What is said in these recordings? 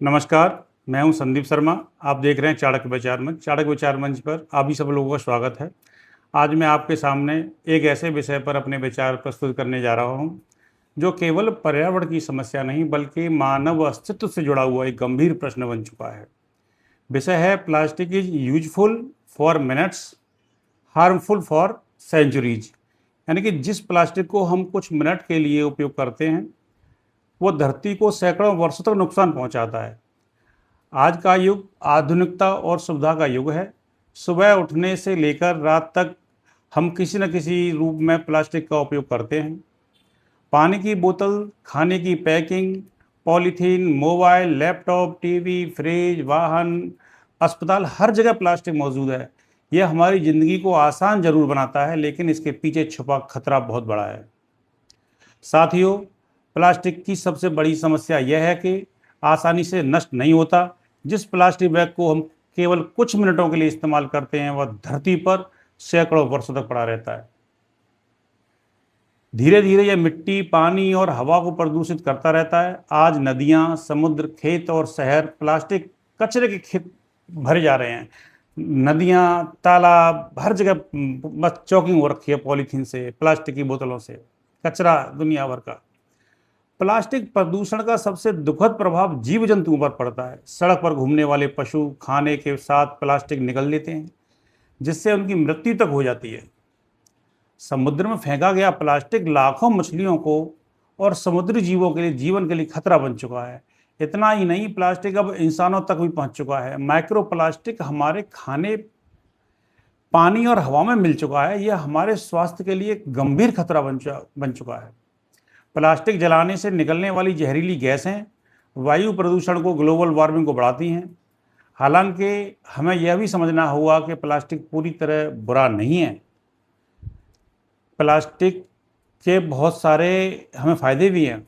नमस्कार, मैं हूं संदीप शर्मा। आप देख रहे हैं चाणक्य विचार मंच। चाणक्य विचार मंच पर आप ही सब लोगों का स्वागत है। आज मैं आपके सामने एक ऐसे विषय पर अपने विचार प्रस्तुत करने जा रहा हूं, जो केवल पर्यावरण की समस्या नहीं बल्कि मानव अस्तित्व से जुड़ा हुआ एक गंभीर प्रश्न बन चुका है। विषय है plastic is useful for minutes, harmful for centuries. यानी कि जिस प्लास्टिक को हम कुछ मिनट के लिए उपयोग करते हैं, वो धरती को सैकड़ों वर्षों तक नुकसान पहुंचाता है। आज का युग आधुनिकता और सुविधा का युग है। सुबह उठने से लेकर रात तक हम किसी न किसी रूप में प्लास्टिक का उपयोग करते हैं। पानी की बोतल, खाने की packing, polythene, mobile, laptop, TV, fridge, वाहन, अस्पताल, हर जगह प्लास्टिक मौजूद है। यह हमारी ज़िंदगी को आसान जरूर बनाता है, लेकिन इसके पीछे छुपा खतरा बहुत बड़ा है। साथियों, प्लास्टिक की सबसे बड़ी समस्या यह है कि आसानी से नष्ट नहीं होता। जिस प्लास्टिक बैग को हम केवल कुछ मिनटों के लिए इस्तेमाल करते हैं, वह धरती पर सैकड़ों वर्षों तक पड़ा रहता है। धीरे धीरे यह मिट्टी, पानी और हवा को प्रदूषित करता रहता है। आज नदियां, समुद्र, खेत और शहर प्लास्टिक कचरे के खेत भरे जा रहे हैं। नदियां, तालाब, हर जगह बस चौकिंग हो रखी है पॉलीथीन से, प्लास्टिक की बोतलों से। कचरा दुनिया भर का। प्लास्टिक प्रदूषण का सबसे दुखद प्रभाव जीव जंतुओं पर पड़ता है। सड़क पर घूमने वाले पशु खाने के साथ प्लास्टिक निगल लेते हैं, जिससे उनकी मृत्यु तक हो जाती है। समुद्र में फेंका गया प्लास्टिक लाखों मछलियों को और समुद्री जीवों के लिए जीवन के लिए खतरा बन चुका है। इतना ही नहीं, प्लास्टिक अब इंसानों तक भी पहुंच चुका है। माइक्रो प्लास्टिक हमारे खाने, पानी और हवा में मिल चुका है। यह हमारे स्वास्थ्य के लिए एक गंभीर खतरा बन चुका है। प्लास्टिक जलाने से निकलने वाली जहरीली गैसें वायु प्रदूषण को, ग्लोबल वार्मिंग को बढ़ाती हैं। हालांकि हमें यह भी समझना होगा कि प्लास्टिक पूरी तरह बुरा नहीं है। प्लास्टिक के बहुत सारे हमें फायदे भी हैं।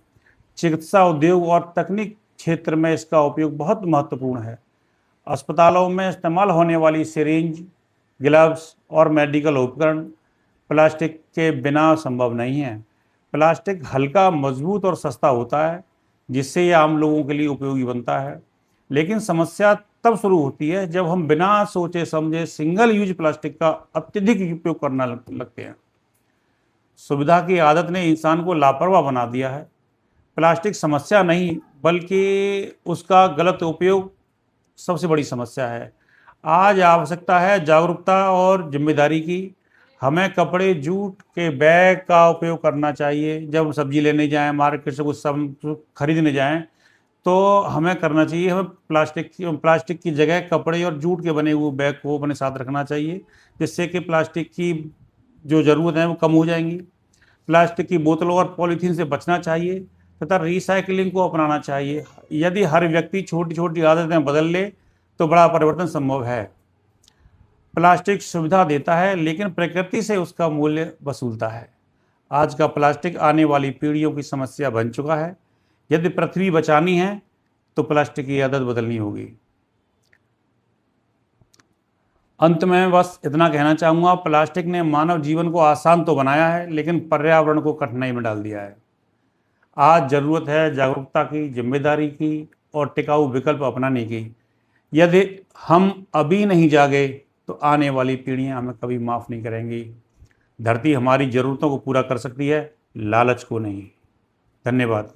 चिकित्सा उद्योग और तकनीक क्षेत्र में इसका उपयोग बहुत महत्वपूर्ण है। अस्पतालों में इस्तेमाल होने वाली सिरिंज, ग्लव्स और मेडिकल उपकरण प्लास्टिक के बिना संभव नहीं है। प्लास्टिक हल्का, मजबूत और सस्ता होता है, जिससे यह आम लोगों के लिए उपयोगी बनता है। लेकिन समस्या तब शुरू होती है जब हम बिना सोचे समझे सिंगल यूज प्लास्टिक का अत्यधिक उपयोग करना लगते हैं। सुविधा की आदत ने इंसान को लापरवाह बना दिया है। प्लास्टिक समस्या नहीं, बल्कि उसका गलत उपयोग सबसे बड़ी समस्या है। आज आवश्यकता है जागरूकता और जिम्मेदारी की। हमें कपड़े, जूट के बैग का उपयोग करना चाहिए। जब हम सब्जी लेने जाएं, मार्केट से कुछ सब खरीदने जाएं, तो हमें करना चाहिए, हमें प्लास्टिक की जगह कपड़े और जूट के बने हुए बैग को अपने साथ रखना चाहिए, जिससे कि प्लास्टिक की जो ज़रूरत है वो कम हो जाएंगी। प्लास्टिक की बोतलों और पॉलीथीन से बचना चाहिए तथा रिसाइकलिंग को अपनाना चाहिए। यदि हर व्यक्ति छोटी छोटी आदतें बदल ले तो बड़ा परिवर्तन संभव है। प्लास्टिक सुविधा देता है, लेकिन प्रकृति से उसका मूल्य वसूलता है। आज का प्लास्टिक आने वाली पीढ़ियों की समस्या बन चुका है। यदि पृथ्वी बचानी है तो प्लास्टिक की आदत बदलनी होगी। अंत में बस इतना कहना चाहूँगा, प्लास्टिक ने मानव जीवन को आसान तो बनाया है, लेकिन पर्यावरण को कठिनाई में डाल दिया है। आज ज़रूरत है जागरूकता की, जिम्मेदारी की और टिकाऊ विकल्प अपनाने की। यदि हम अभी नहीं जागे तो आने वाली पीढ़ियां हमें कभी माफ़ नहीं करेंगी। धरती हमारी ज़रूरतों को पूरा कर सकती है, लालच को नहीं। धन्यवाद।